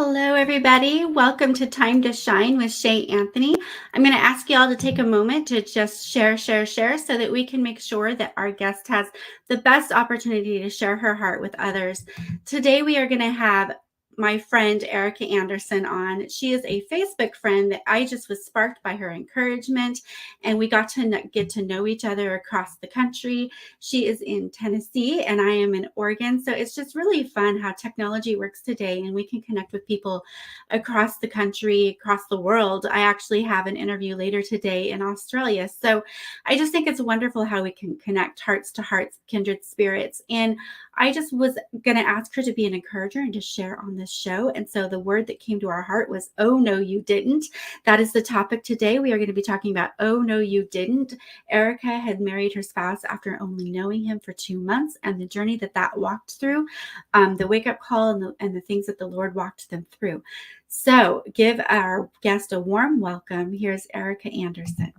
Hello, everybody. Welcome to Time to Shine with Shay Anthony. I'm going to ask you all to take a moment to just share so that we can make sure that our guest has the best opportunity to share her heart with others. Today, we are going to have my friend Erica Anderson on. She is a Facebook friend that I just was sparked by her encouragement, and we got to get to know each other across the country. She is in Tennessee and I am in Oregon. So it's just really fun how technology works today and we can connect with people across the country, across the world. I actually have an interview later today in Australia. So I just think it's wonderful how we can connect hearts to hearts, kindred spirits. And I just was going to ask her to be an encourager and to share on this show. And so the word that came to our heart was, "Oh, no, you didn't." That is the topic today. We are going to be talking about, "Oh, no, you didn't." Erica had married her spouse after only knowing him for 2 months, and the journey that walked through, the wake-up call and the things that the Lord walked them through. So give our guest a warm welcome. Here's Erica Anderson.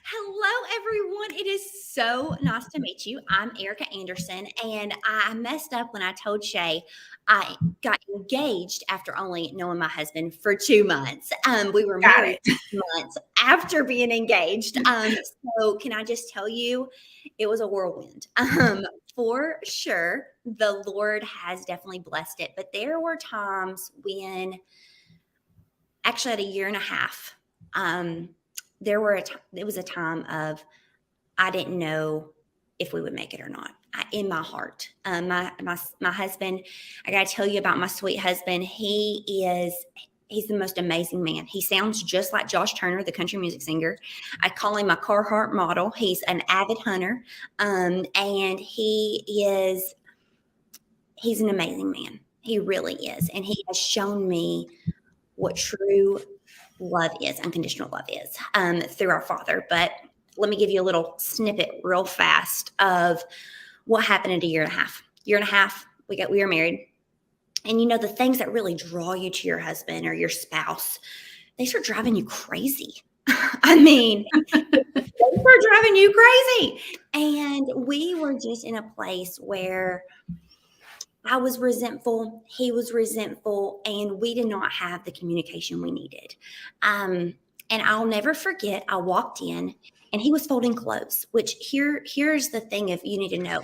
Hello, everyone. It is so nice to meet you. I'm Erica Anderson, and I messed up when I told Shay I got engaged after only knowing my husband for 2 months. We were married 2 months after being engaged. So can I just tell you, it was a whirlwind. For sure, the Lord has definitely blessed it, but there were times when, actually, at a year and a half, it was a time of I didn't know if we would make it or not. In my heart, my husband, I got to tell you about my sweet husband. He's the most amazing man. He sounds just like Josh Turner, the country music singer. I call him my Carhartt model. He's an avid hunter, and he's an amazing man. He really is, and he has shown me what true love is, unconditional love is, through our Father. But let me give you a little snippet real fast of what happened in a year and a half. We were married. And the things that really draw you to your husband or your spouse, they start driving you crazy. I mean, they start driving you crazy. And we were just in a place where I was resentful, he was resentful, and we did not have the communication we needed. And I'll never forget, I walked in and he was folding clothes, which here's the thing, if you need to know.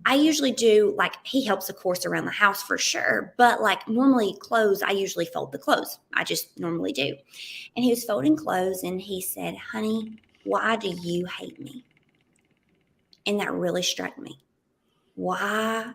I usually do, like, he helps, of course, around the house for sure, but like normally clothes, I usually fold the clothes. I just normally do. And he was folding clothes and he said, "Honey, why do you hate me?" And that really struck me. Why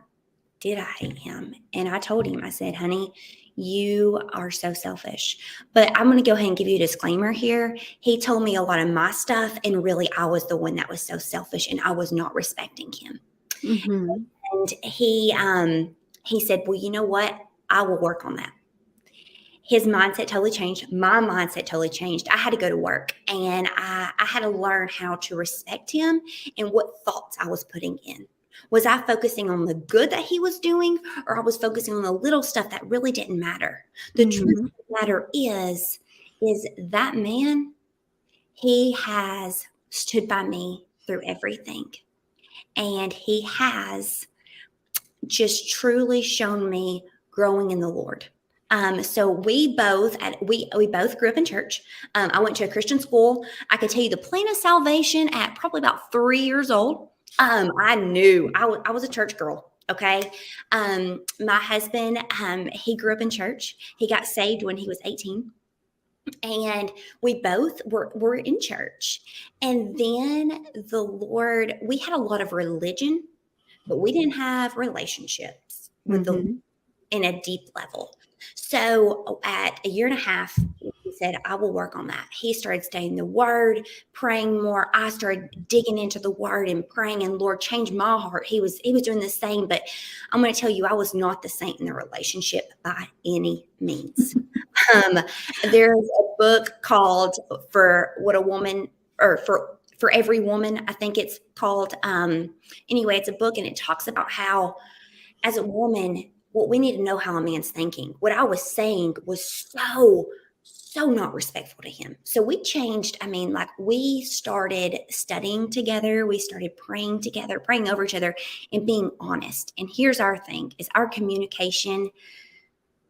did I hate him? And I told him, I said, "Honey, you are so selfish." But I'm going to go ahead and give you a disclaimer here. He told me a lot of my stuff, and really I was the one that was so selfish and I was not respecting him. Mm-hmm. And he said, "Well, you know what? I will work on that." His mindset totally changed. My mindset totally changed. I had to go to work, and I had to learn how to respect him and what thoughts I was putting in. Was I focusing on the good that he was doing, or I was focusing on the little stuff that really didn't matter? The truth of the matter is that man, he has stood by me through everything. And he has just truly shown me growing in the Lord. So we both grew up in church. I went to a Christian school. I could tell you the plan of salvation at probably about 3 years old. I knew I was a church girl. Okay. My husband, he grew up in church. He got saved when he was 18. And we both were in church. And then the Lord, we had a lot of religion, but we didn't have relationships with the Lord in a deep level. So at a year and a half, he said, "I will work on that." He started studying the word, praying more. I started digging into the word and praying, and Lord changed my heart. He was doing the same, but I'm going to tell you, I was not the saint in the relationship by any means. There's a book called For What a Woman, or for Every Woman, I think it's called. Anyway, it's a book, and it talks about how, as a woman, what we need to know how a man's thinking. What I was saying was so not respectful to him. So we changed. I mean, like, we started studying together. We started praying together, praying over each other, and being honest. And here's our thing, is our communication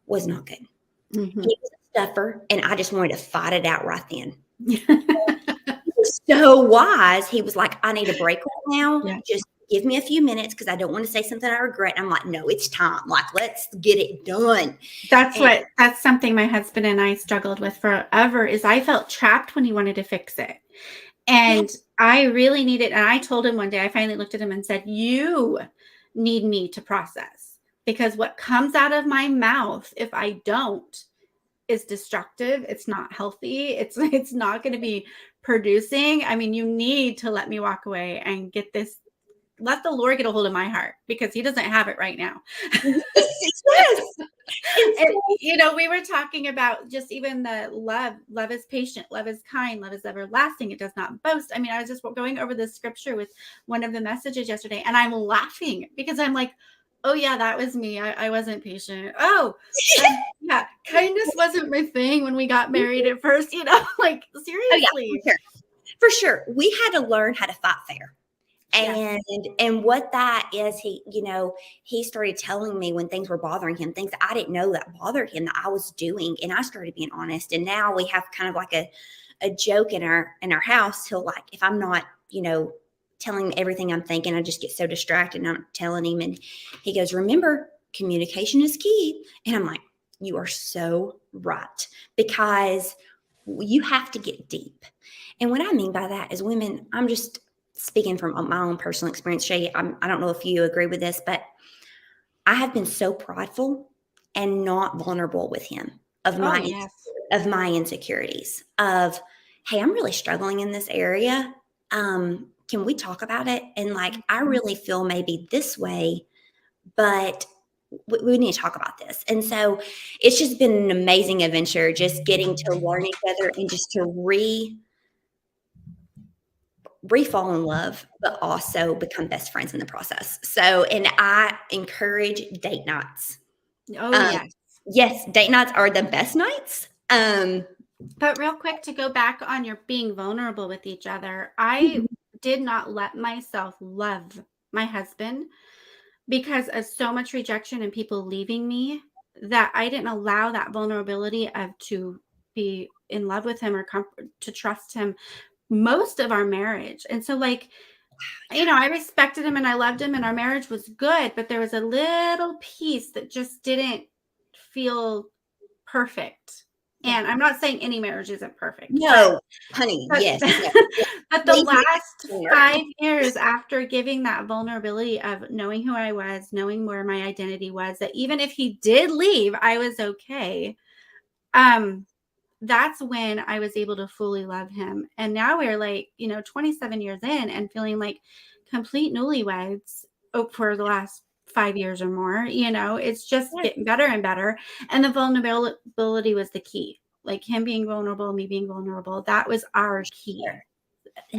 was not good. Mhm. He was a stuffer, and I just wanted to fight it out right then. Yeah. He was so wise. He was like, I need a break right now. Yeah. Just give me a few minutes because I don't want to say something I regret. And I'm like, no, it's time. Like, let's get it done. And That's something my husband and I struggled with forever is I felt trapped when he wanted to fix it. yeah, And I really needed, and I told him one day, I finally looked at him and said, you need me to process because what comes out of my mouth, if I don't, is destructive. It's not healthy. It's not going to be producing. I mean, you need to let me walk away and get this. Let the Lord get a hold of my heart because he doesn't have it right now. yes. And, we were talking about just even the love. Love is patient. Love is kind. Love is everlasting. It does not boast. I mean, I was just going over the scripture with one of the messages yesterday, and I'm laughing because I'm like, oh, yeah, that was me. I wasn't patient. Oh, yeah. Kindness wasn't my thing when we got married at first, like Oh, seriously. yeah, for sure. We had to learn how to fight fair. Yes. And what that is, he started telling me when things were bothering him, things that I didn't know that bothered him that I was doing. And I started being honest. And now we have kind of like a joke in our house. He'll like, if I'm not, telling him everything I'm thinking, I just get so distracted and I'm telling him. And he goes, remember, communication is key. And I'm like, you are so right. Because you have to get deep. And what I mean by that is women, I'm just speaking from my own personal experience, Shay, I don't know if you agree with this, but I have been so prideful and not vulnerable with him of Oh, my yes. insecurities of, hey, I'm really struggling in this area. Can we talk about it? And like, I really feel maybe this way, but we need to talk about this. And so it's just been an amazing adventure, just getting to learn each other and just to re-fall in love, but also become best friends in the process. So, and I encourage date nights. Oh, Um, yes. yes, date nights are the best nights. But real quick to go back on your being vulnerable with each other, I did not let myself love my husband because of so much rejection and people leaving me that I didn't allow that vulnerability of to be in love with him or to trust him most of our marriage. And so like, I respected him and I loved him and our marriage was good, but there was a little piece that just didn't feel perfect. yeah. And I'm not saying any marriage isn't perfect, No, honey, but yes. No, but the please make it last clear. 5 years after giving that vulnerability of knowing who I was, knowing where my identity was, that even if he did leave, I was okay. That's when I was able to fully love him. And now we're like, 27 years in and feeling like complete newlyweds for the last 5 years or more. It's just Yeah. getting better and better. And the vulnerability was the key. Like him being vulnerable, me being vulnerable. That was our key.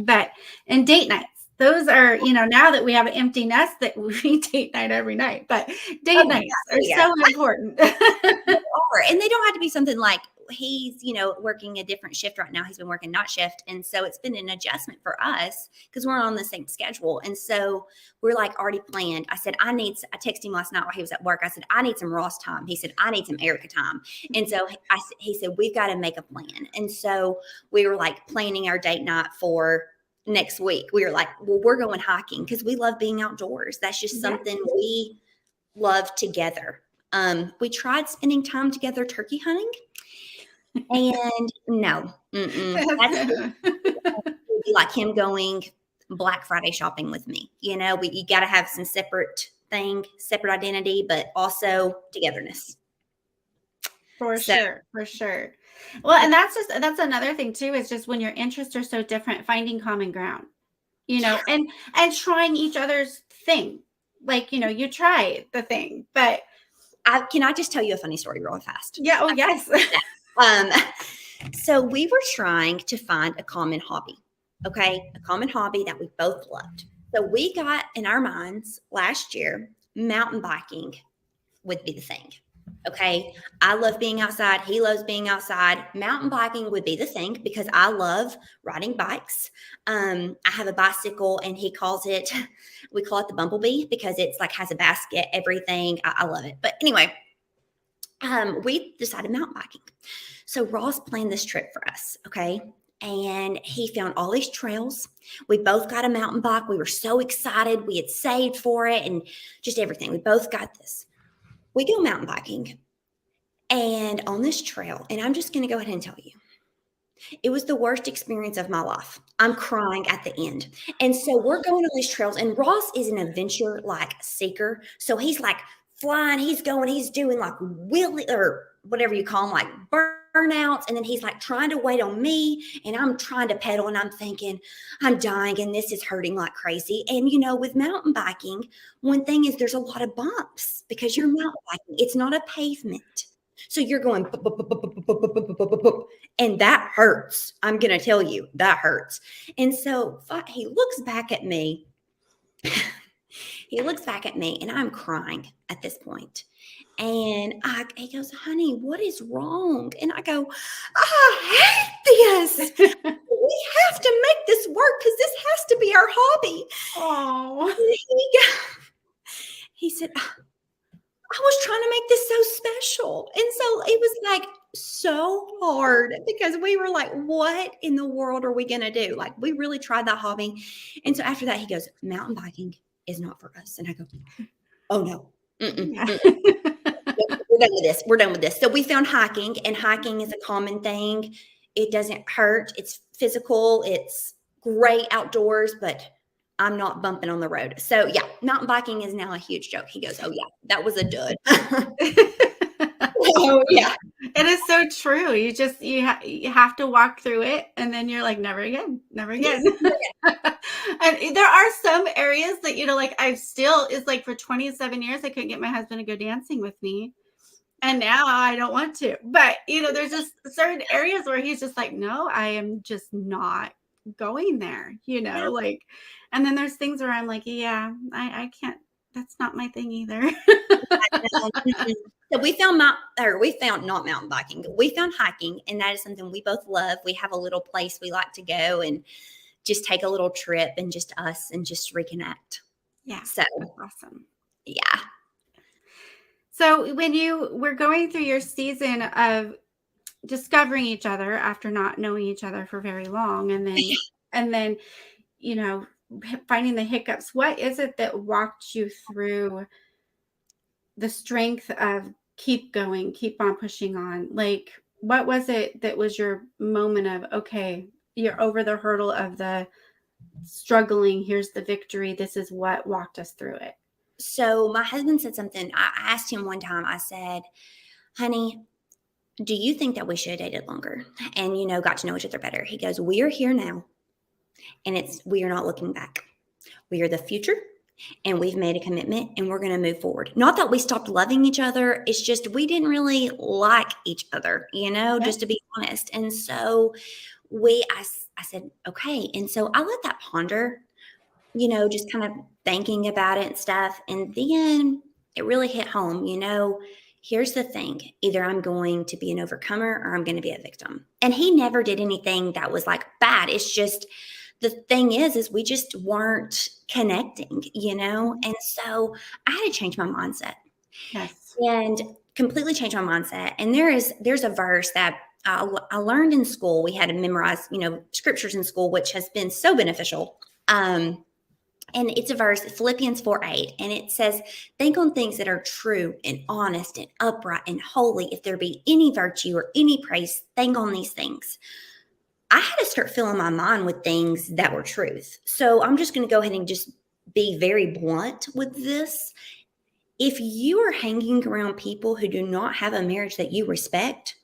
But and date nights, those are, now that we have an empty nest that we date night every night, but date nights are so important. And they don't have to be something like he's, working a different shift right now. He's been working night shift. And so it's been an adjustment for us because we're on the same schedule. And so we're like already planned. I said, I texted him last night while he was at work. I said, I need some Ross time. He said, I need some Erica time. And so he said, we've got to make a plan. And so we were like planning our date night for next week. We were like, well, we're going hiking because we love being outdoors. That's just something we love together. We tried spending time together turkey hunting, and no, that's like him going Black Friday shopping with me. You got to have some separate identity, but also togetherness. For sure. Well, and that's another thing too, is just when your interests are so different, finding common ground, and trying each other's thing. Like, you try the thing, but can I just tell you a funny story real fast? Yeah. Oh, yes. So we were trying to find a common hobby. Okay. A common hobby that we both loved. So we got in our minds last year, mountain biking would be the thing. Okay. I love being outside. He loves being outside. Mountain biking would be the thing because I love riding bikes. I have a bicycle and we call it the Bumblebee because it's like has a basket, everything. I love it. But anyway, we decided mountain biking. So Ross planned this trip for us, okay? And he found all these trails. We both got a mountain bike. We were so excited. We had saved for it and just everything. We both got this. We go mountain biking and on this trail, and I'm just going to go ahead and tell you, it was the worst experience of my life. I'm crying at the end. And so we're going on these trails, and Ross is an adventure like seeker. So he's like flying, he's going, he's doing like wheelie or whatever you call them, like burnouts. And then he's like trying to wait on me, and I'm trying to pedal, and I'm thinking, I'm dying, and this is hurting like crazy. And with mountain biking, one thing is there's a lot of bumps because you're mountain biking. It's not a pavement. So you're going, bup, bup, bup, bup, bup, bup, bup, bup, bup, bup, and that hurts. I'm going to tell you, that hurts. And so he looks back at me. He looks back at me, and I'm crying at this point. And he goes, honey, what is wrong? And I go, I hate this. We have to make this work because this has to be our hobby. Oh. He said, I was trying to make this so special. And so it was like so hard because we were like, what in the world are we going to do? Like, we really tried that hobby. And so after that, he goes, mountain biking is not for us. And I go, oh no. Yeah. We're done with this. We're done with this. So we found hiking, and hiking is a common thing. It doesn't hurt. It's physical. It's great outdoors, but I'm not bumping on the road. So yeah, mountain biking is now a huge joke. He goes, oh yeah, that was a dud. Oh yeah. It is so true. You have to walk through it, and then you're like, never again, never again. And there are some areas that, like it's like for 27 years, I couldn't get my husband to go dancing with me. And now I don't want to, but there's just certain areas where he's just like, no, I am just not going there, like, and then there's things where I'm like, yeah, I can't, that's not my thing either. So we found not mountain biking. We found hiking, and that is something we both love. We have a little place we like to go and just take a little trip, and just us and just reconnect. Yeah. So that's awesome. Yeah. So when you were going through your season of discovering each other after not knowing each other for very long, and then finding the hiccups, what is it that walked you through the strength of keep going, keep on pushing on? Like, what was it that was your moment of, okay, you're over the hurdle of the struggling, here's the victory, this is what walked us through it? So my husband said something. I asked him one time, I said, honey, do you think that we should have dated longer and, got to know each other better? He goes, we are here now, and we are not looking back. We are the future, and we've made a commitment, and we're going to move forward. Not that we stopped loving each other. It's just we didn't really like each other, just to be honest. And so I said, okay. And so I let that ponder, just kind of thinking about it and stuff. And then it really hit home, here's the thing. Either I'm going to be an overcomer or I'm going to be a victim. And he never did anything that was like bad. It's just, the thing is we just weren't connecting, And so I had to change my mindset. Yes. And completely change my mindset. And there's a verse that I learned in school. We had to memorize, scriptures in school, which has been so beneficial. And it's a verse, Philippians 4:8, and it says, think on things that are true and honest and upright and holy. If there be any virtue or any praise, think on these things. I had to start filling my mind with things that were truth. So I'm just going to go ahead and just be very blunt with this. If you are hanging around people who do not have a marriage that you respect,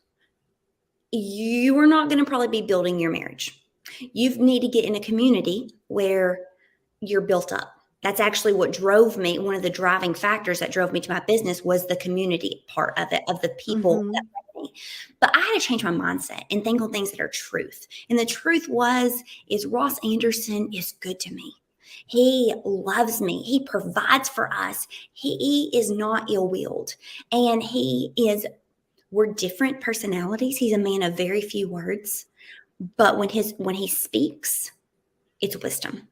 you are not going to probably be building your marriage. You need to get in a community where you're built up. That's actually what drove me. One of the driving factors that drove me to my business was the community part of it, of the people that led me. But I had to change my mindset and think on things that are truth. And the truth is Ross Anderson is good to me. He loves me. He provides for us. He is not ill-willed. And we're different personalities. He's a man of very few words. But when he speaks, it's wisdom.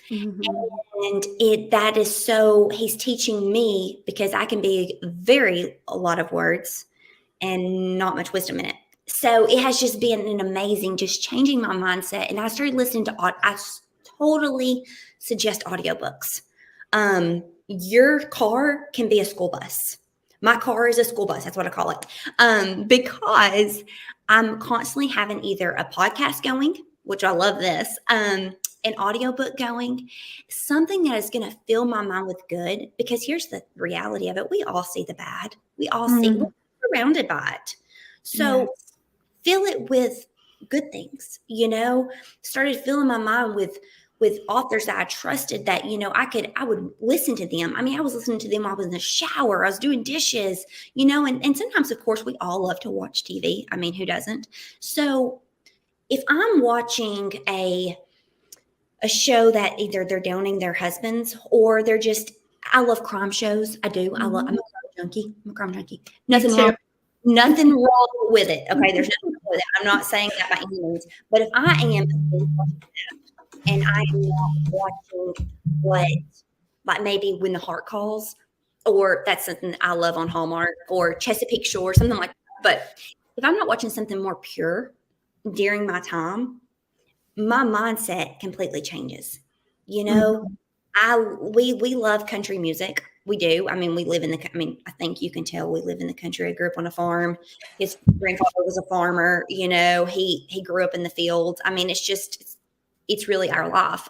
And that is so, he's teaching me, because I can be a lot of words, and not much wisdom in it. So it has just been an amazing, just changing my mindset. And I started listening to, totally suggest audiobooks. Your car can be a school bus. My car is a school bus. That's what I call it. Because I'm constantly having either a podcast going, which I love this, an audiobook going, something that is going to fill my mind with good. Because here's the reality of it. We all see the bad. We all see, we're surrounded by it. So fill it with good things, started filling my mind with authors that I trusted that, I would listen to them. I mean, I was listening to them while I was in the shower. I was doing dishes, and sometimes, of course, we all love to watch TV. I mean, who doesn't? So if I'm watching a show that either they're downing their husbands or they're just, I love crime shows. I do. I'm a crime junkie. Nothing wrong with it. Okay. There's nothing wrong with it. I'm not saying that by any means, but if I am and I am not watching what, like maybe When the Heart Calls, or that's something that I love on Hallmark, or Chesapeake Shore, something like that. But if I'm not watching something more pure during my time, my mindset completely changes. We love country music. We do. I mean, I think you can tell we live in the country. I grew up on a farm. His grandfather was a farmer. He grew up in the fields. I mean, it's really our life.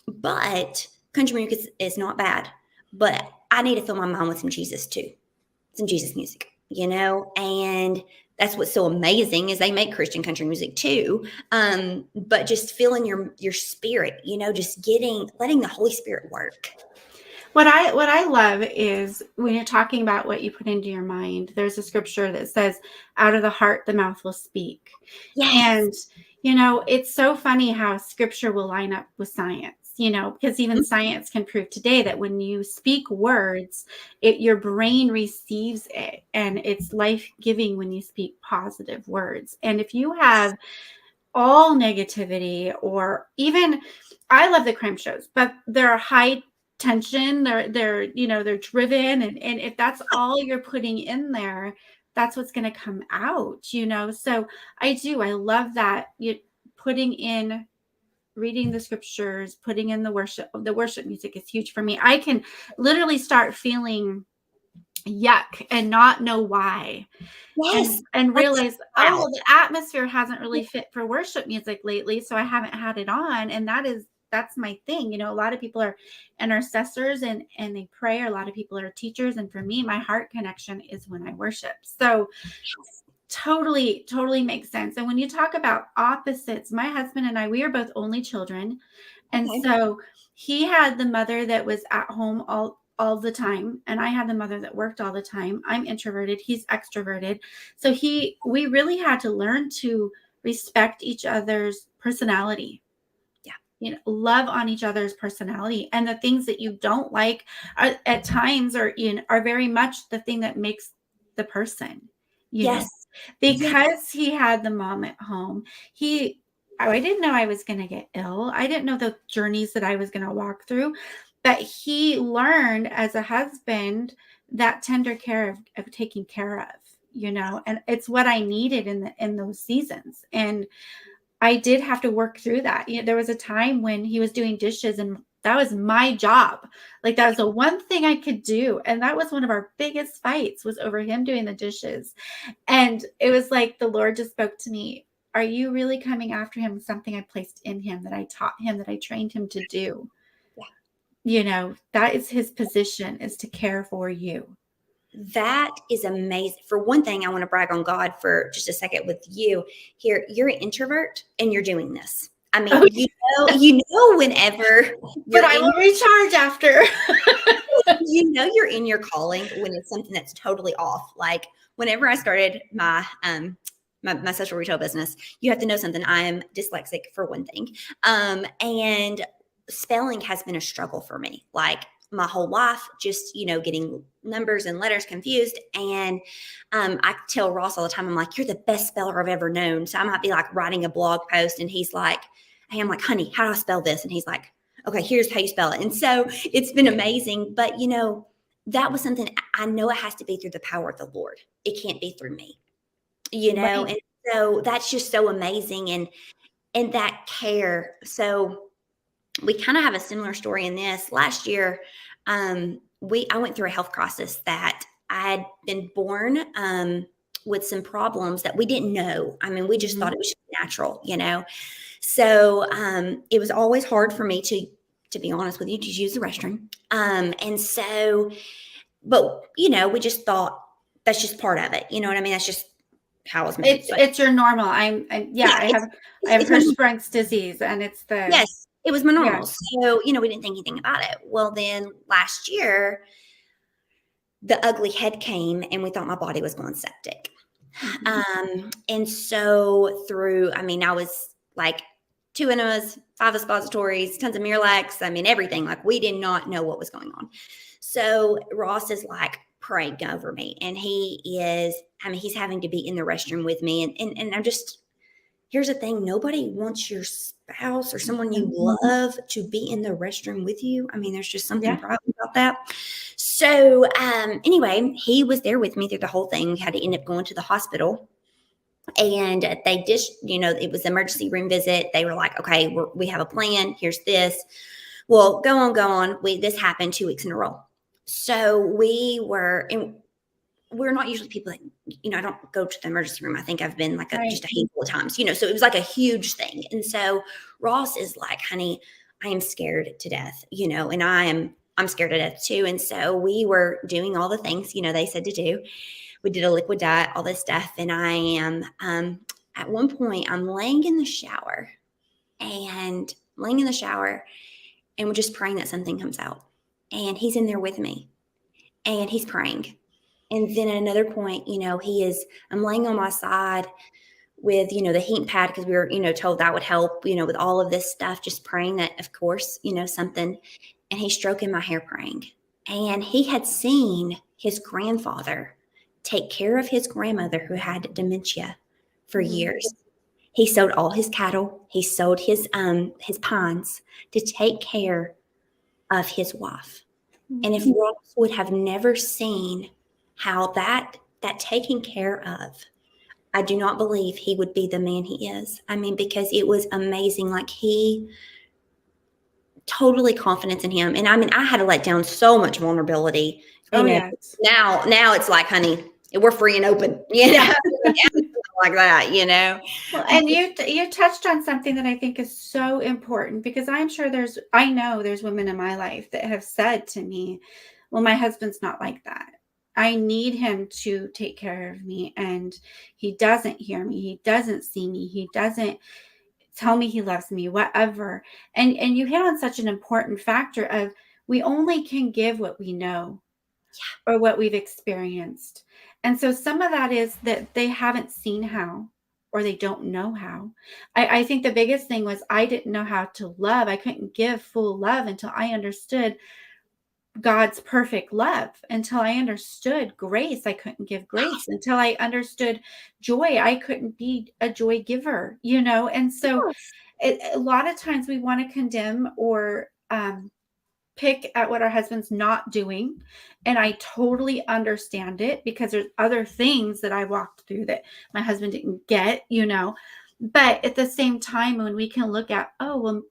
But country music is not bad. But I need to fill my mind with some Jesus too, some Jesus music. And that's what's so amazing is they make Christian country music too. But just filling your spirit, just letting the Holy Spirit work. What I love is when you're talking about what you put into your mind, there's a scripture that says, out of the heart, the mouth will speak. Yes. And, it's so funny how scripture will line up with science, because even science can prove today that when you speak words, your brain receives it, and it's life-giving when you speak positive words. And if you have all negativity, or even, I love the crime shows, but they're high tension, they're driven, and if that's all you're putting in there, that's what's going to come out. So I love that you putting in, reading the scriptures, putting in the worship music is huge for me. I can literally start feeling yuck and not know why. Yes. And realize, the atmosphere hasn't really fit for worship music lately, so I haven't had it on. And that's my thing. A lot of people are intercessors and they pray. A lot of people are teachers. And for me, my heart connection is when I worship. So totally makes sense. And when you talk about opposites, my husband and I, we are both only children. And so he had the mother that was at home all the time, and I had the mother that worked all the time. I'm introverted, he's extroverted. So we really had to learn to respect each other's personality. Love on each other's personality, and the things that you don't like at times are very much the thing that makes the person. Yes. Because he had the mom at home. I didn't know I was going to get ill. I didn't know the journeys that I was going to walk through, but he learned as a husband that tender care of taking care of, and it's what I needed in those seasons. And I did have to work through that. There was a time when he was doing dishes, and that was my job. Like, that was the one thing I could do. And that was one of our biggest fights, was over him doing the dishes. And it was like the Lord just spoke to me. Are you really coming after him? Something I placed in him, that I taught him, that I trained him to do. Yeah. That is his position, is to care for you. That is amazing. For one thing, I want to brag on God for just a second with you here. You're an introvert and you're doing this. I mean, whenever but I will recharge after. You're in your calling when it's something that's totally off. Like, whenever I started my my social retail business, you have to know something. I am dyslexic, for one thing. And spelling has been a struggle for me. Like, my whole life, just, getting numbers and letters confused. And I tell Ross all the time, I'm like, you're the best speller I've ever known. So I might be like writing a blog post, and he's like, hey, I'm like, honey, how do I spell this? And he's like, okay, here's how you spell it. And so it's been amazing. But, that was something I know it has to be through the power of the Lord. It can't be through me, you know? Right. And so that's just so amazing. And that care. So we kind of have a similar story in this. Last year, I went through a health crisis that I had been born with some problems that we didn't know. I mean, we just thought Mhm. it was just natural, you know. So it was always hard for me to be honest with you, to use the restroom. And so, but you know, we just thought that's just part of it. You know what I mean? That's just how I was made. But It's your normal. Yeah, yeah, I have it's my Hirschsprung's disease, and it's the yes, it was my yeah. normal. So, you know, we didn't think anything about it. Well, then last year, the ugly head came and we thought my body was going septic. Mhm. And so I mean, I was like 2 enemas, 5 expositories, tons of Miralax. I mean, everything. Like we did not know what was going on. So Ross is like praying over me, and I mean, he's having to be in the restroom with me. And I'm just, here's the thing, nobody wants your spouse or someone you love to be in the restroom with you. I mean, there's just something Yeah. private about that. So anyway, he was there with me through the whole thing. We had to end up going to the hospital. And they just, you know, it was the emergency room visit. They were like, okay, we have a plan. Here's this. Well, go on. This happened 2 weeks in a row. So and we're not usually people that, you know, I don't go to the emergency room. I think I've been like Right. just a handful of times, you know, so it was like a huge thing. And so Ross is like, honey, I am scared to death, you know, and I'm scared to death too. And so we were doing all the things, you know, they said to do. We did a liquid diet, all this stuff. And I am, at one point, I'm laying in the shower and we're just praying that something comes out. And he's in there with me and he's praying. And then at another point, you know, I'm laying on my side with, you know, the heat pad because we were, you know, told that would help, you know, with all of this stuff, just praying that, of course, you know, something. And he's stroking my hair praying. And he had seen his grandfather take care of his grandmother who had dementia for Mhm. years. He sold all his cattle. He sold his pines to take care of his wife. And if Mhm. Ross would have never seen how that taken care of, I do not believe he would be the man he is. I mean, because it was amazing. Like he totally confidence in him. And I mean, I had to let down so much vulnerability, you Oh, know. yes. Now it's like, honey, we're free and open, you know, like that, you know. Well, and you touched on something that I think is so important because I know there's women in my life that have said to me, "Well, my husband's not like that. I need him to take care of me, and he doesn't hear me. He doesn't see me. He doesn't tell me he loves me, whatever." And you hit on such an important factor of we only can give what we know or what we've experienced. And so some of that is that they haven't seen how or they don't know how. I think the biggest thing was I didn't know how to love. I couldn't give full love until I understood God's perfect love. Until I understood grace, I couldn't give grace. Until I understood joy, I couldn't be a joy giver, you know? And so Yes. a lot of times we want to condemn or pick at what our husband's not doing. And I totally understand it because there's other things that I walked through that my husband didn't get, you know. But at the same time, when we can look at, oh, well,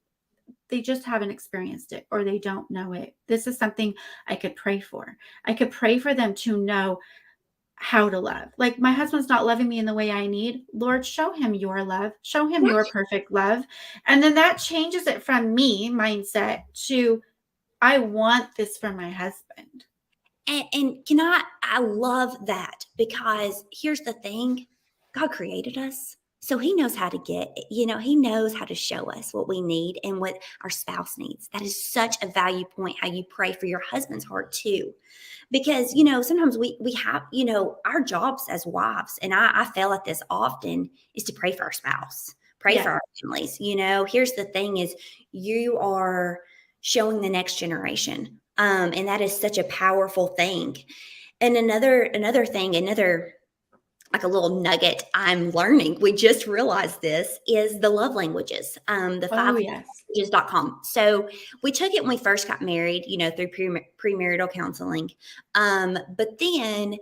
they just haven't experienced it or they don't know it. This is something I could pray for. I could pray for them to know how to love. Like my husband's not loving me in the way I need. Lord, show him your love, show him your Right. perfect love. And then that changes it from me mindset to I want this for my husband. And I love that because here's the thing, God created us. So he knows how to he knows how to show us what we need and what our spouse needs. That is such a value point, how you pray for your husband's heart too. Because, you know, sometimes we have, you know, our jobs as wives, and I fail at this often, is to pray for our spouse, pray for Yes. our families. You know, here's the thing is you are showing the next generation. And that is such a powerful thing. And another thing, another like a little nugget I'm learning. We just realized this is the love languages, the Oh, yes. fivelanguages.com. So we took it when we first got married, through premarital counseling. But then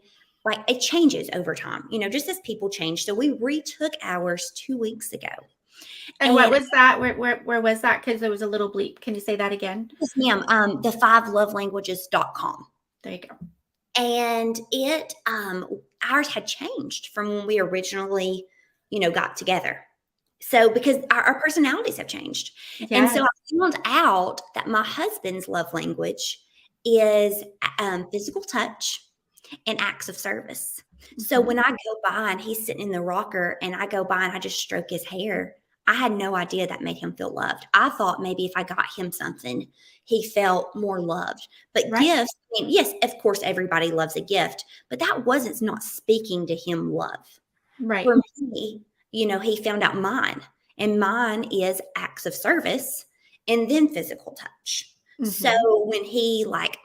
like it changes over time, just as people change. So we retook ours 2 weeks ago. And what And was that? Where was that? Because there was a little bleep. Can you say that again? yes, ma'am, the fivelovelanguages.com. There you go. And it ours had changed from when we originally, got together. So because our personalities have changed. And so Yes. I found out that my husband's love language is physical touch and acts of service. So Mhm. when I go by and he's sitting in the rocker and I go by and I just stroke his hair, I had no idea that made him feel loved. I thought maybe if I got him something, he felt more loved. But Right. gifts, I mean, yes, of course, everybody loves a gift, but that wasn't not speaking to him love. Right. For me, he found out mine, and mine is acts of service and then physical touch. So Mhm. when he like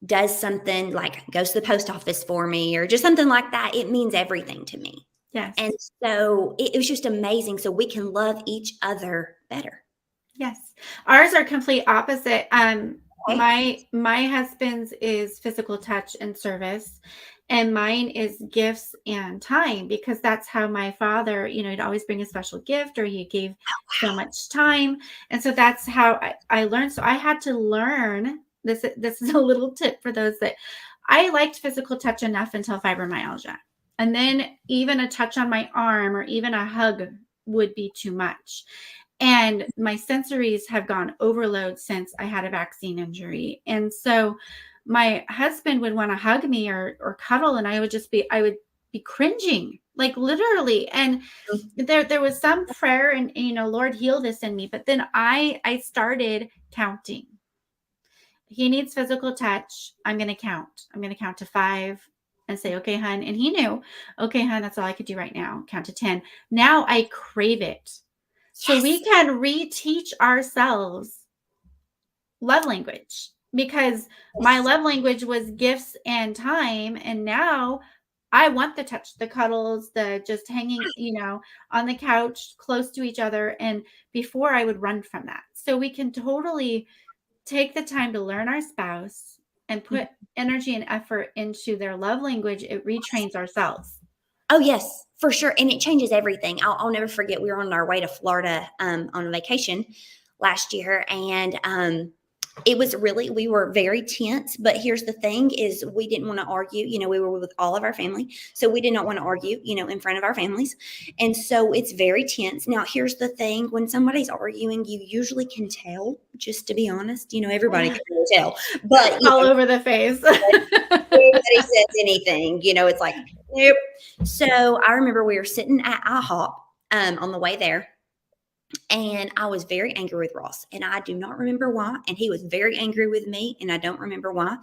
does something like goes to the post office for me or just something like that, it means everything to me. Yes. And so it was just amazing. So we can love each other better. Yes. Ours are complete opposite. Okay. My husband's is physical touch and service, and mine is gifts and time, because that's how my father, he'd always bring a special gift, or he gave so much time. And so that's how I learned. So I had to learn this. This is a little tip for those that I liked physical touch enough until fibromyalgia. And then even a touch on my arm or even a hug would be too much. And my sensories have gone overload since I had a vaccine injury. And so my husband would want to hug me or cuddle, and I would be cringing, like literally. And there was some prayer, and Lord, heal this in me. But then I started counting. He needs physical touch. I'm going to count. I'm going to count to 5 and say, okay, hun. And he knew, okay, hun, that's all I could do right now. Count to 10. Now I crave it. So we Yes. can reteach ourselves love language, because my Yes. love language was gifts and time. And now I want the touch, the cuddles, the just hanging, on the couch close to each other. And before I would run from that. So we can totally take the time to learn our spouse and put energy and effort into their love language. It retrains ourselves. Oh, yes, for sure. And it changes everything. I'll never forget. We were on our way to Florida on a vacation last year. And it was really, we were very tense. But here's the thing is we didn't want to argue. We were with all of our family. So we did not want to argue, in front of our families. And so it's very tense. Now, here's the thing. When somebody's arguing, you usually can tell, just to be honest, everybody can really tell. But, All over the face. anybody says anything, it's like, nope. So I remember we were sitting at IHOP on the way there, and I was very angry with Ross, and I do not remember why. And he was very angry with me, and I don't remember why.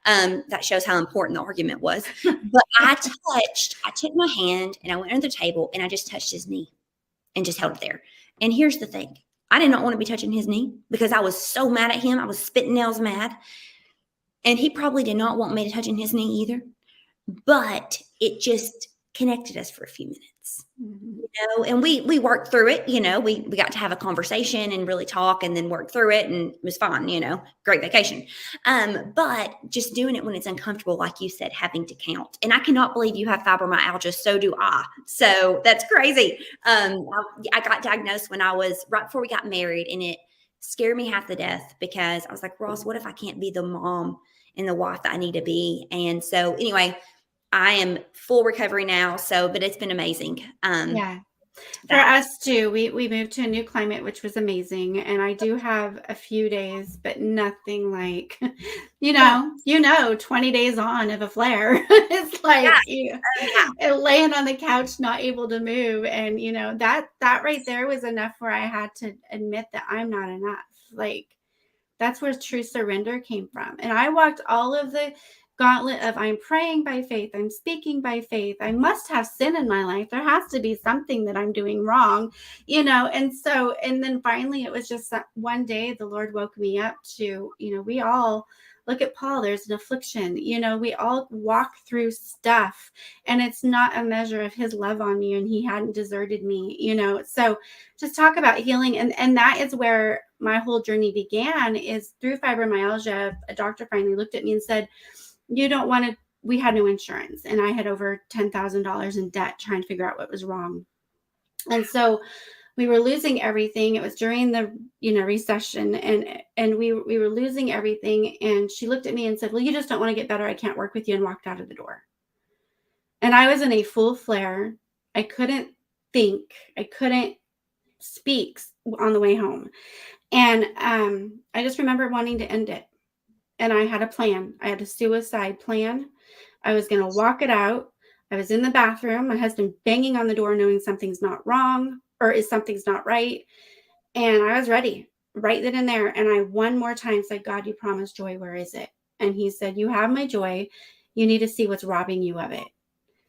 That shows how important the argument was. But I took my hand and I went under the table and I just touched his knee and just held it there. And here's the thing. I did not want to be touching his knee because I was so mad at him. I was spitting nails mad. And he probably did not want me to touch his knee either. But it just connected us for a few minutes, and we worked through it. We got to have a conversation and really talk and then work through it, and it was fun, great vacation. But just doing it when it's uncomfortable, like you said, having to count. And I cannot believe you have fibromyalgia. So do I. So that's crazy. I got diagnosed when I was right before we got married, and it scared me half to death because I was like, Ross, what if I can't be the mom and the wife that I need to be? And so anyway, I am full recovery now. But it's been amazing. Yeah. For us too, we moved to a new climate, which was amazing. And I do have a few days, but nothing like, 20 days on of a flare. It's like laying on the couch, not able to move. And that right there was enough where I had to admit that I'm not enough. Like, that's where true surrender came from. And I walked all of the gauntlet of I'm praying by faith, I'm speaking by faith, I must have sin in my life. There has to be something that I'm doing wrong, and then finally it was just that one day the Lord woke me up to, we all Look at Paul, there's an affliction. We all walk through stuff, and it's not a measure of his love on you, and he hadn't deserted me. So just talk about healing. And that is where my whole journey began, is through fibromyalgia. A doctor finally looked at me and said, you don't want to, we had no insurance, and I had over $10,000 in debt trying to figure out what was wrong. And so we were losing everything. It was during the, recession, and we were losing everything. And she looked at me and said, well, you just don't want to get better. I can't work with you, and walked out of the door. And I was in a full flare. I couldn't think. I couldn't speak on the way home. And I just remember wanting to end it. And I had a plan. I had a suicide plan. I was going to walk it out. I was in the bathroom, my husband banging on the door, knowing something's not wrong, or is something's not right. And I was ready right then and there. And I one more time said, God, you promised joy. Where is it? And he said, you have my joy. You need to see what's robbing you of it.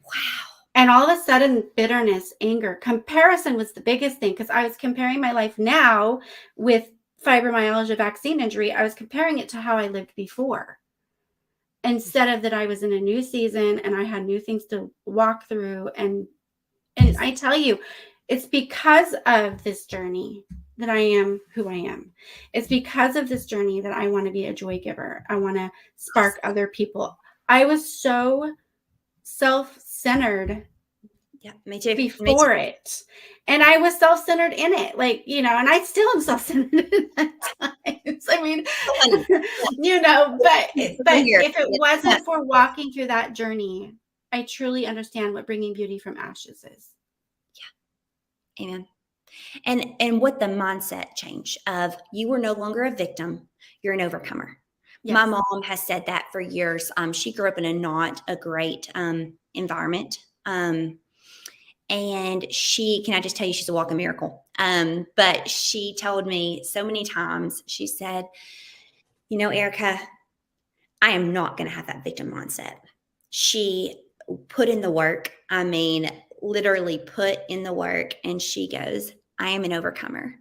Wow. And all of a sudden, bitterness, anger, comparison was the biggest thing, because I was comparing my life now with fibromyalgia vaccine injury. I was comparing it to how I lived before, instead of that I was in a new season and I had new things to walk through. And I tell you, it's because of this journey that I am who I am. It's because of this journey that I want to be a joy giver. I want to spark other people. I was so self-centered me too. before it. And I was self-centered in it. And I still am self-centered at times. I mean, but if it wasn't for walking through that journey, I truly understand what bringing beauty from ashes is. Yeah. Amen. And what the mindset change of, you were no longer a victim, you're an overcomer. Yes. My mom has said that for years. She grew up in not a great environment. And can I just tell you, she's a walking miracle. But she told me so many times, she said, Erica, I am not going to have that victim mindset. She put in the work. I mean, literally put in the work. And she goes, I am an overcomer.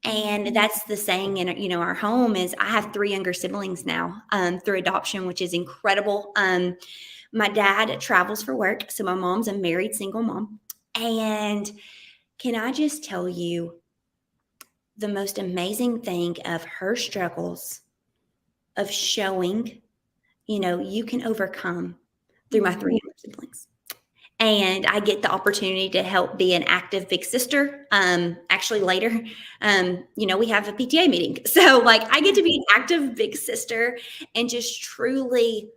And that's the saying in, our home is, I have 3 younger siblings now through adoption, which is incredible. My dad travels for work. So my mom's a married single mom. And can I just tell you, the most amazing thing of her struggles of showing, you can overcome through my 3 younger siblings. And I get the opportunity to help be an active big sister. Actually later, we have a PTA meeting. So I get to be an active big sister and just truly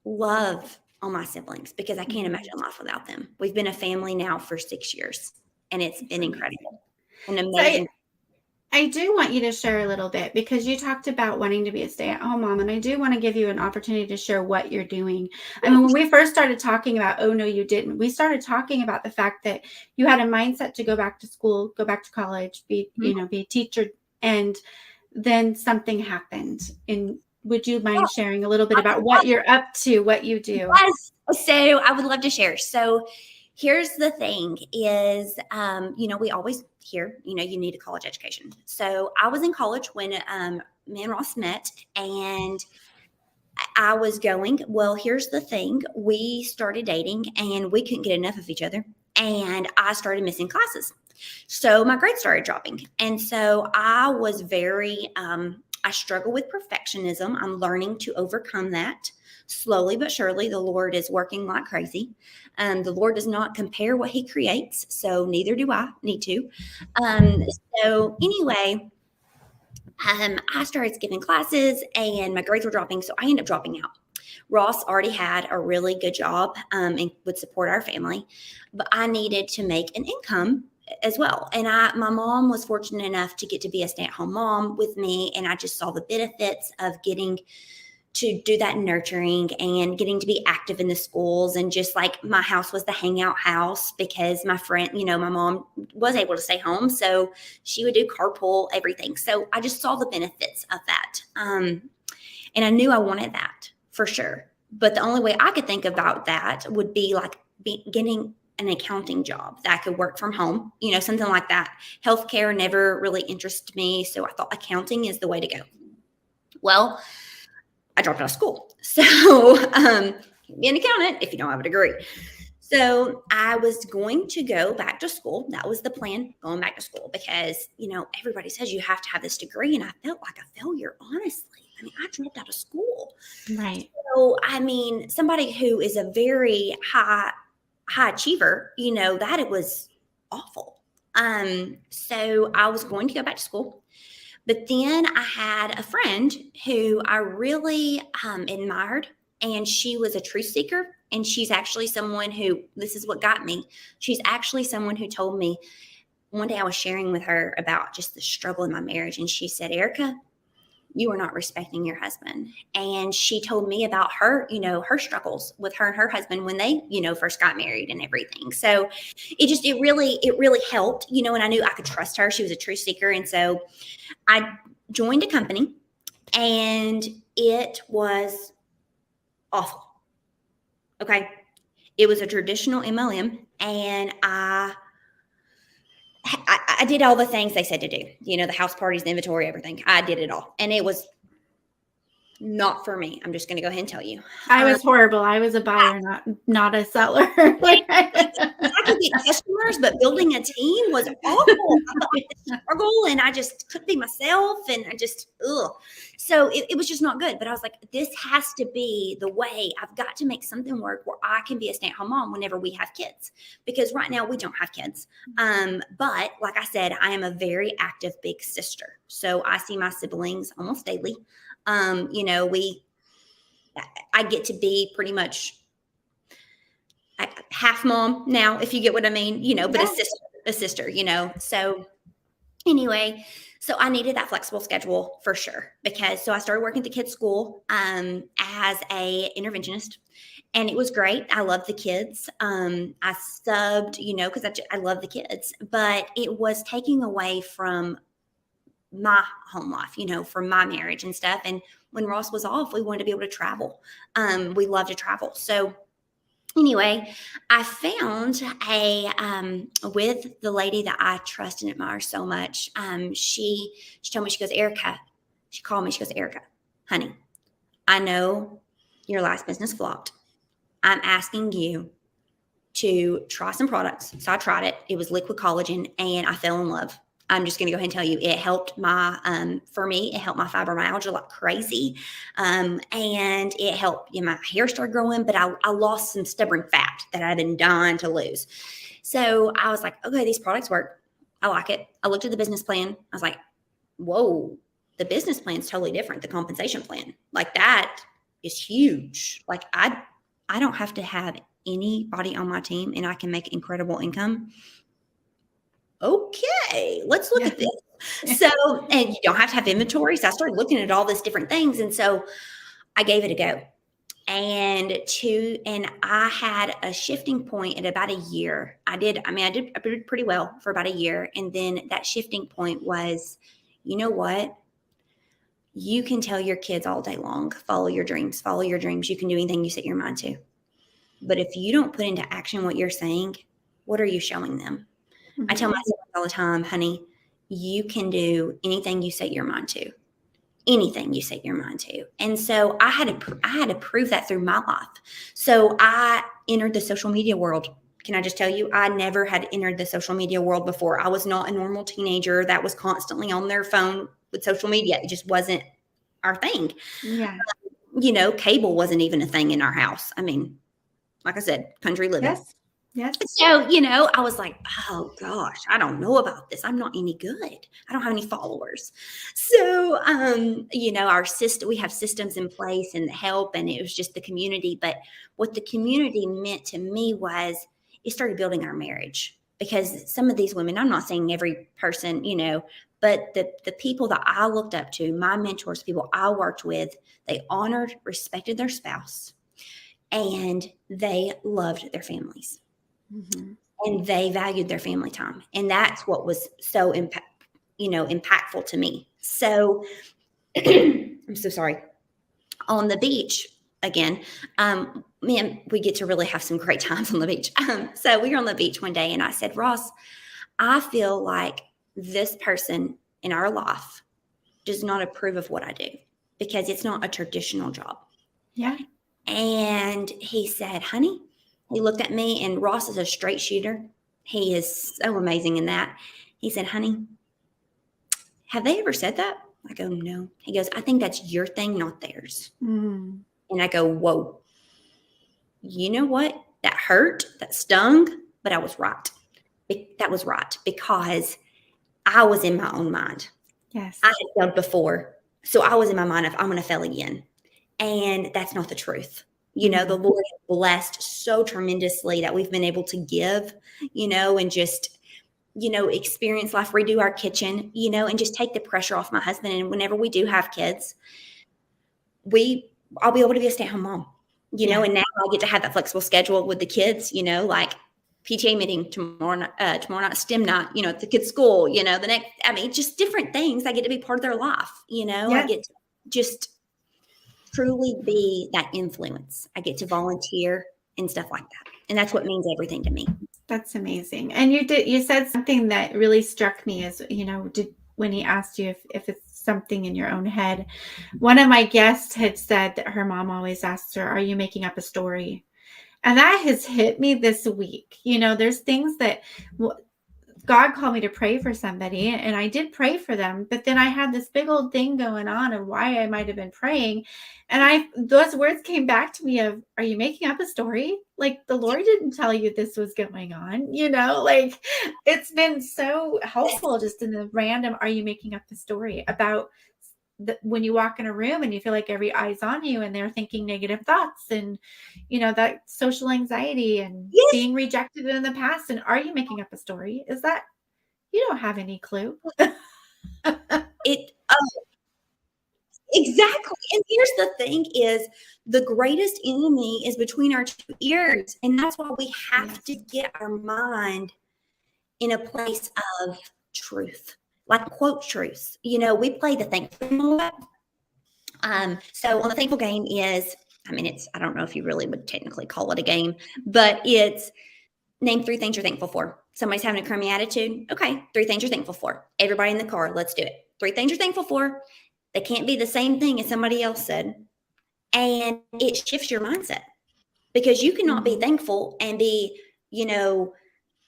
love all my siblings, because I can't imagine life without them. We've been a family now for 6 years, and it's been incredible and amazing. I do want you to share a little bit, because you talked about wanting to be a stay-at-home mom, and I do want to give you an opportunity to share what you're doing. I mean, when we first started talking about, oh, no, you didn't, we started talking about the fact that you had a mindset to go back to school, go back to college, be a teacher, and then something happened. And would you mind sharing a little bit about what you're up to, what you do? Yes. So I would love to share. So here's the thing is, we always hear, you need a college education. So I was in college when me and Ross met, and I was going, well, here's the thing. We started dating and we couldn't get enough of each other. And I started missing classes. So my grades started dropping. And so I was I struggle with perfectionism. I'm learning to overcome that slowly but surely. The Lord is working like crazy. The Lord does not compare what he creates, so neither do I need to. So anyway, I started skipping classes and my grades were dropping, so I ended up dropping out. Ross already had a really good job and would support our family, but I needed to make an income as well. And my mom was fortunate enough to get to be a stay-at-home mom with me. And I just saw the benefits of getting to do that nurturing and getting to be active in the schools. And just my house was the hangout house, because my friend, my mom was able to stay home. So she would do carpool, everything. So I just saw the benefits of that. And I knew I wanted that for sure. But the only way I could think about that would be getting an accounting job that I could work from home, something like that. Healthcare never really interested me. So I thought accounting is the way to go. Well, I dropped out of school. So, be an accountant if you don't have a degree. So I was going to go back to school. That was the plan, going back to school, because, everybody says you have to have this degree. And I felt like a failure, honestly. I mean, I dropped out of school. Right. So, I mean, somebody who is a very high achiever, that it was awful. So I was going to go back to school. But then I had a friend who I really admired, and she was a truth seeker. And she's actually someone who, this is what got me. She's actually someone who told me, one day I was sharing with her about just the struggle in my marriage. And she said, Erica, you are not respecting your husband. And she told me about her, her struggles with her and her husband when they, first got married and everything. So it really helped, and I knew I could trust her. She was a truth seeker. And so I joined a company, and it was awful. Okay. It was a traditional MLM, and I did all the things they said to do, the house parties, the inventory, everything. I did it all. And it was not for me. I'm just going to go ahead and tell you. I was horrible. I was a buyer, not a seller. I could get customers, but building a team was awful. I felt like the struggle, and I just couldn't be myself, and I just, So it was just not good. But I was like, this has to be the way. I've got to make something work where I can be a stay-at-home mom whenever we have kids, because right now we don't have kids. But like I said, I am a very active big sister. So I see my siblings almost daily. I get to be pretty much half mom now, if you get what I mean, but a sister, So anyway, so I needed that flexible schedule for sure, so I started working at the kids' school as a interventionist, and it was great. I loved the kids. I subbed, because I love the kids, but it was taking away from my home life, from my marriage and stuff. And when Ross was off, we wanted to be able to travel. We love to travel. So anyway, I found with the lady that I trust and admire so much. She told me, she goes, Erica, she called me, she goes, Erica, honey, I know your last business flopped. I'm asking you to try some products. So I tried it. It was liquid collagen, and I fell in love. I'm just going to go ahead and tell you, it helped for me, it helped my fibromyalgia like crazy. And it helped, my hair started growing, but I lost some stubborn fat that I'd been dying to lose. So I was like, okay, these products work. I like it. I looked at the business plan. I was like, whoa, the business plan is totally different. The compensation plan, like, that is huge. Like, I don't have to have anybody on my team, and I can make incredible income. Okay, let's look at this. So, and you don't have to have inventory. So I started looking at all these different things. And so I gave it a go. And I had a shifting point at about a year. I did pretty well for about a year. And then that shifting point was, you know what? You can tell your kids all day long, follow your dreams. You can do anything you set your mind to. But if you don't put into action what you're saying, what are you showing them? I tell my siblings all the time, honey, you can do anything you set your mind to. Anything you set your mind to. And so I had to prove that through my life. So I entered the social media world. Can I just tell you, I never had entered the social media world before. I was not a normal teenager that was constantly on their phone with social media. It just wasn't our thing. Yeah. Cable wasn't even a thing in our house. I mean, like I said, country living. Yes. So, I was like, oh gosh, I don't know about this. I'm not any good. I don't have any followers. So, we have systems in place and help, and it was just the community. But what the community meant to me was it started building our marriage, because some of these women, I'm not saying every person, but the people that I looked up to, my mentors, people I worked with, they honored, respected their spouse, and they loved their families. Mm-hmm. And they valued their family time. And that's what was so impactful to me. So I'm so sorry. On the beach again, man, we get to really have some great times on the beach. So we were on the beach one day, and I said, Ross, I feel like this person in our life does not approve of what I do. because it's not a traditional job. Yeah. And he said, honey, he looked at me, and Ross is a straight shooter. He is so amazing in that. He said, honey, have they ever said that? I go, no. He goes, I think that's your thing, not theirs. Mm. And I go, whoa, you know what? That hurt, that stung, but I was right. That was right, because I was in my own mind. Yes. I had failed before. So I was in my mind of, I'm going to fail again. And that's not the truth. You know, the Lord has blessed so tremendously that we've been able to give, you know, and just, you know, experience life, redo our kitchen, you know, and just take the pressure off my husband. And whenever we do have kids, I'll be able to be a stay-at-home mom, you know, and now I get to have that flexible schedule with the kids, you know, like PTA meeting tomorrow night, STEM night, you know, at the kids' school, you know, just different things. I get to be part of their life, you know, I get to just truly be that influence. I get to volunteer and stuff like that. And that's what means everything to me. That's amazing. And you said something that really struck me is, you know, when he asked you if it's something in your own head. One of my guests had said that her mom always asks her, are you making up a story? And that has hit me this week. You know, there's things that God called me to pray for somebody, and I did pray for them, but then I had this big old thing going on of why I might have been praying. And those words came back to me of, are you making up a story? Like, the Lord didn't tell you this was going on, you know, like, it's been so helpful just in the random, are you making up a story about when you walk in a room and you feel like every eye's on you and they're thinking negative thoughts, and, you know, that social anxiety and being rejected in the past. And are you making up a story? Is that, you don't have any clue. Exactly. And here's the thing is, the greatest enemy is between our two ears. And that's why we have to get our mind in a place of truth, like quote truths. You know, we play the thankful game. So on the thankful game is, I don't know if you really would technically call it a game, but it's name 3 things you're thankful for. Somebody's having a crummy attitude. Okay, 3 things you're thankful for. Everybody in the car, let's do it. 3 things you're thankful for. They can't be the same thing as somebody else said. And it shifts your mindset, because you cannot be thankful and be, you know,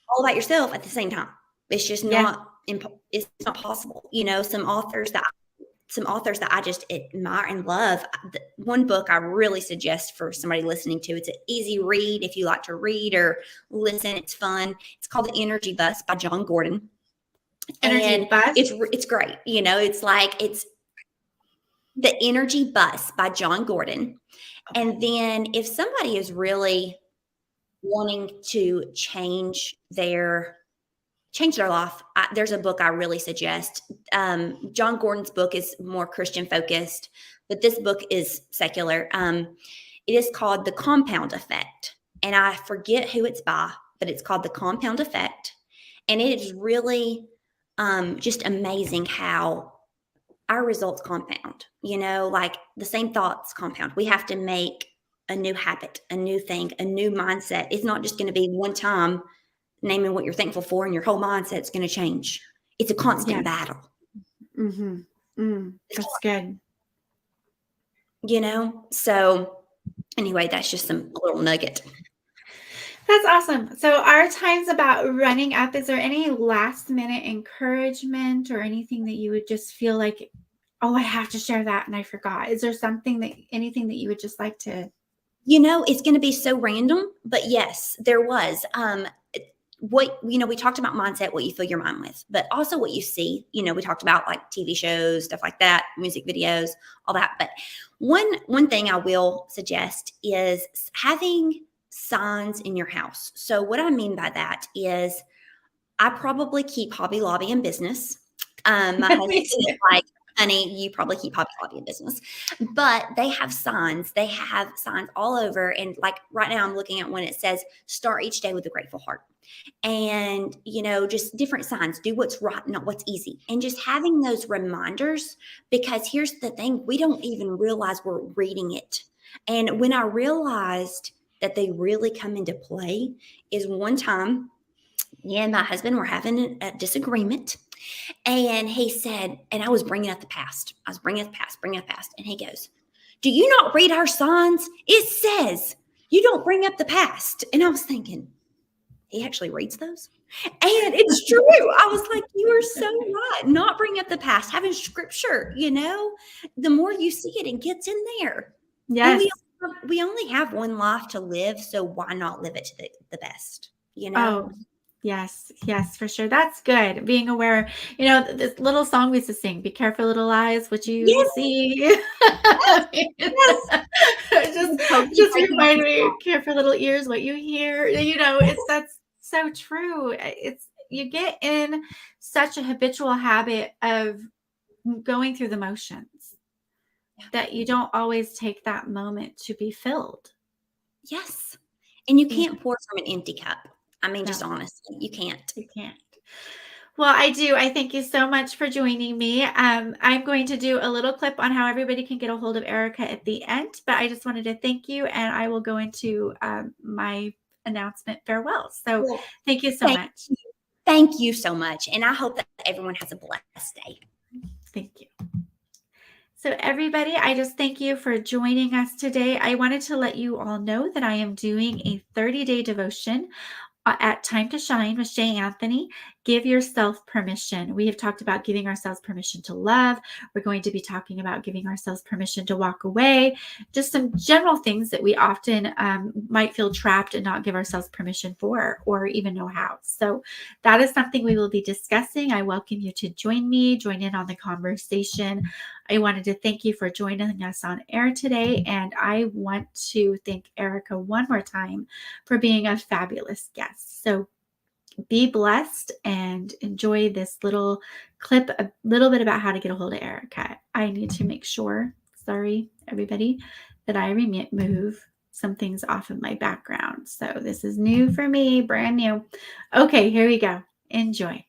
all about yourself at the same time. It's just not, it's not possible. You know, some authors that I just admire and love. One book I really suggest for somebody listening to, it's an easy read if you like to read or listen. It's fun. It's called The Energy Bus by John Gordon. Energy Bus? It's great. You know, it's The Energy Bus by John Gordon. Okay. And then if somebody is really wanting to change their life, there's a book I really suggest. John Gordon's book is more Christian focused, but this book is secular. It is called The Compound Effect. And I forget who it's by, but it's called The Compound Effect. And it is really just amazing how our results compound, you know, like the same thoughts compound. We have to make a new habit, a new thing, a new mindset. It's not just going to be one time naming what you're thankful for and your whole mindset's going to change. It's a constant battle. That's good. You know, so anyway, that's just a little nugget. That's awesome. So our time's about running up. Is there any last minute encouragement or anything that you would just feel like, oh, I have to share that and I forgot? Is there anything that you would just like to? You know, it's going to be so random, but yes, there was. We talked about mindset, what you fill your mind with, but also what you see. You know, we talked about like TV shows, stuff like that, music videos, all that. But one thing I will suggest is having signs in your house. So what I mean by that is, I probably keep Hobby Lobby in business. My husband is like, honey, you probably keep Hobby Lobby in business. But they have signs. They have signs all over. And like right now I'm looking at one, it says, start each day with a grateful heart. And, you know, just different signs. Do what's right, not what's easy. And just having those reminders, because here's the thing, we don't even realize we're reading it. And when I realized that they really come into play is one time, me and my husband were having a disagreement. And he said, and I was bringing up the past. I was bringing up the past, bringing up the past. And he goes, "Do you not read our signs? It says you don't bring up the past." And I was thinking, he actually reads those? And it's true. I was like, you are so right. Not bringing up the past, having scripture, the more you see it, it gets in there. And Yes. we only have one life to live, so why not live it to the best, Oh, yes, yes, for sure. That's good. Being aware, this little song we used to sing, "Be careful, little eyes, what you Yes, see." yes. just, Totally just breaking up remind the me, song. careful, little ears, what you hear. That's so true. You get in such a habitual habit of going through the motions Yeah. that you don't always take that moment to be filled. Yes. And you Yeah. can't pour from an empty cup. I mean, just No. honestly, you can't. You can't. Well, I do. I thank you so much for joining me. I'm going to do a little clip on how everybody can get a hold of Erica at the end, but I just wanted to thank you, and I will go into my announcement farewell. So Well, thank you so thank much. you. Thank you so much. And I hope that everyone has a blessed day. Thank you. So everybody, I just thank you for joining us today. I wanted to let you all know that I am doing a 30-day devotion at Time to Shine with Shay Anthony. Give yourself permission. We have talked about giving ourselves permission to love. We're going to be talking about giving ourselves permission to walk away. Just some general things that we often might feel trapped and not give ourselves permission for, or even know how. So that is something we will be discussing. I welcome you to join in on the conversation. I wanted to thank you for joining us on air today. And I want to thank Erica one more time for being a fabulous guest. So be blessed and enjoy this little clip, a little bit about how to get a hold of Erica. I need to make sure, sorry, everybody, that I remove some things off of my background. So this is new for me, brand new. Okay, here we go. Enjoy.